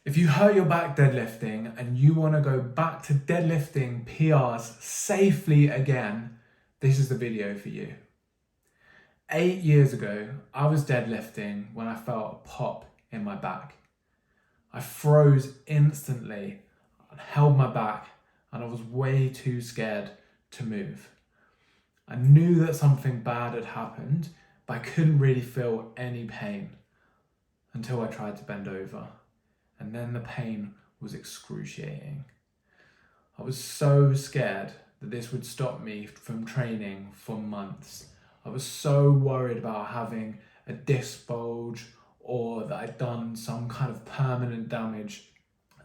If you hurt your back deadlifting and you want to go back to deadlifting PRs safely again, this is the video for you. 8 years ago, I was deadlifting when I felt a pop in my back. I froze instantly, held my back, and I was way too scared to move. I knew that something bad had happened, but I couldn't really feel any pain until I tried to bend over. And then the pain was excruciating. I was so scared that this would stop me from training for months. I was so worried about having a disc bulge or that I'd done some kind of permanent damage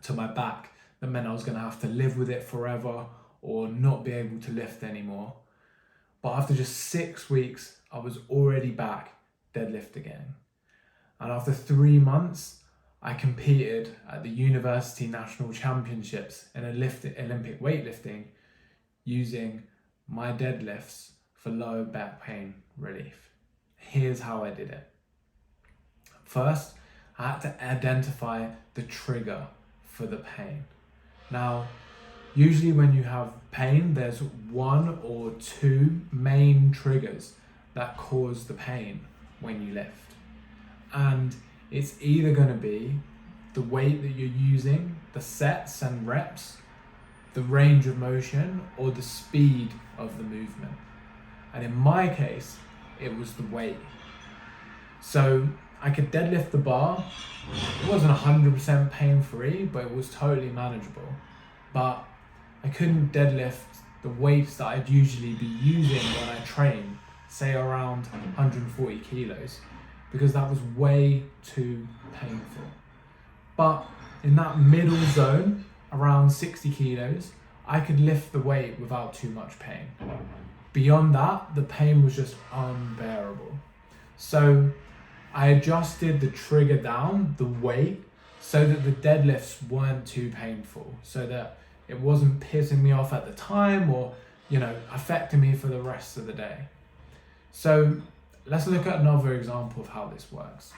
to my back that meant I was going to have to live with it forever or not be able to lift anymore. But after just 6 weeks, I was already back deadlift again. And after 3 months, I competed at the University National Championships in Olympic weightlifting using my deadlifts for low back pain relief. Here's how I did it. First, I had to identify the trigger for the pain. Now, usually when you have pain, there's 1 or 2 main triggers that cause the pain when you lift. And it's either going to be the weight that you're using, the sets and reps, the range of motion, or the speed of the movement. And in my case, it was the weight. So I could deadlift the bar. It wasn't 100% pain-free, but it was totally manageable. But I couldn't deadlift the weights that I'd usually be using when I train, say around 140 kilos. Because that was way too painful. But in that middle zone, around 60 kilos, I could lift the weight without too much pain. Beyond that, the pain was just unbearable. So I adjusted the trigger down, the weight, so that the deadlifts weren't too painful, so that it wasn't pissing me off at the time or, affecting me for the rest of the day. So let's look at another example of how this works.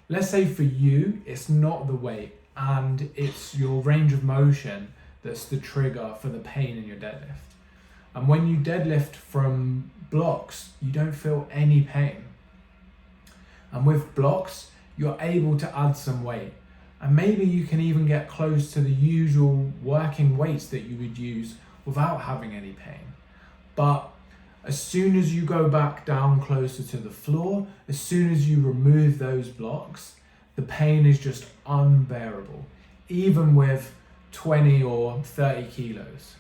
Let's say for you, it's not the weight and it's your range of motion that's the trigger for the pain in your deadlift. And when you deadlift from blocks, you don't feel any pain. And with blocks, you're able to add some weight. And maybe you can even get close to the usual working weights that you would use without having any pain. But as soon as you go back down closer to the floor, as soon as you remove those blocks, the pain is just unbearable, even with 20 or 30 kilos.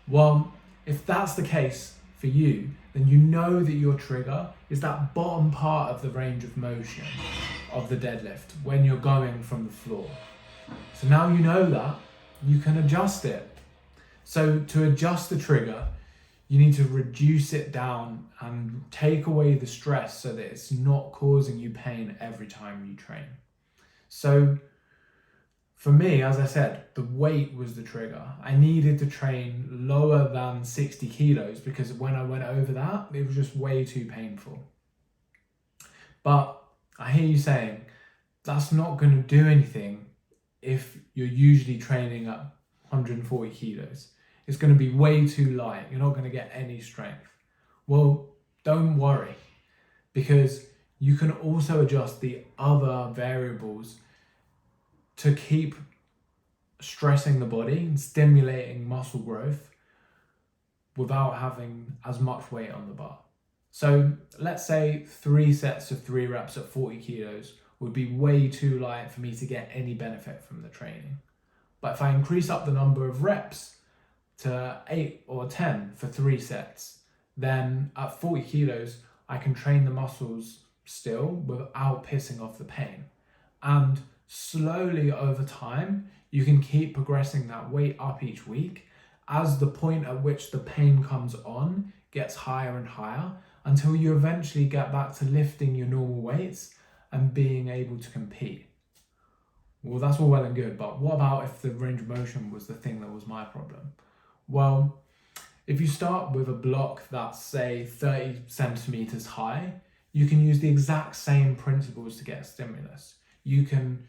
Well, if that's the case for you, then you know that your trigger is that bottom part of the range of motion of the deadlift when you're going from the floor. So now you know that, you can adjust it. So to adjust the trigger, you need to reduce it down and take away the stress so that it's not causing you pain every time you train. So for me, as I said, the weight was the trigger. I needed to train lower than 60 kilos because when I went over that, it was just way too painful. But I hear you saying, that's not going to do anything if you're usually training at 140 kilos. It's going to be way too light. You're not going to get any strength. Well, don't worry, because you can also adjust the other variables to keep stressing the body and stimulating muscle growth without having as much weight on the bar. So let's say 3 sets of 3 reps at 40 kilos would be way too light for me to get any benefit from the training. But if I increase up the number of reps to 8 or 10 for 3 sets, then at 40 kilos, I can train the muscles still without pissing off the pain. And slowly over time, you can keep progressing that weight up each week as the point at which the pain comes on gets higher and higher until you eventually get back to lifting your normal weights and being able to compete. Well, that's all well and good, but what about if the range of motion was the thing that was my problem? Well, if you start with a block that's, say, 30 centimeters high, you can use the exact same principles to get stimulus. You can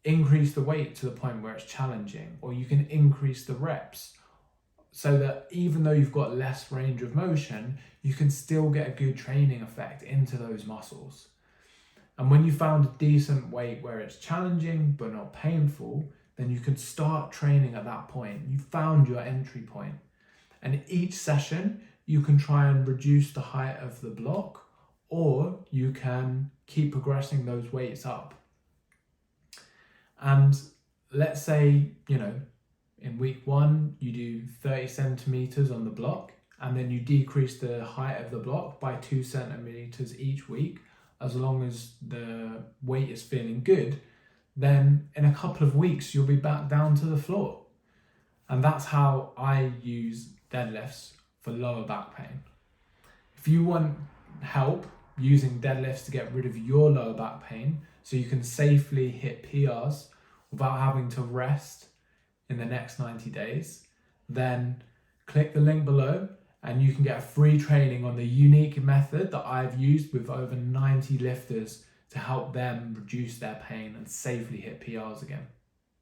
increase the weight to the point where it's challenging, or you can increase the reps so that even though you've got less range of motion, you can still get a good training effect into those muscles. And when you found a decent weight where it's challenging but not painful, then you can start training at that point. You found your entry point. And each session, you can try and reduce the height of the block, or you can keep progressing those weights up. And let's say, in week 1, you do 30 centimeters on the block, and then you decrease the height of the block by 2 centimeters each week, as long as the weight is feeling good. Then in a couple of weeks, you'll be back down to the floor. And that's how I use deadlifts for lower back pain. If you want help using deadlifts to get rid of your lower back pain so you can safely hit PRs without having to rest in the next 90 days, then click the link below and you can get a free training on the unique method that I've used with over 90 lifters to help them reduce their pain and safely hit PRs again.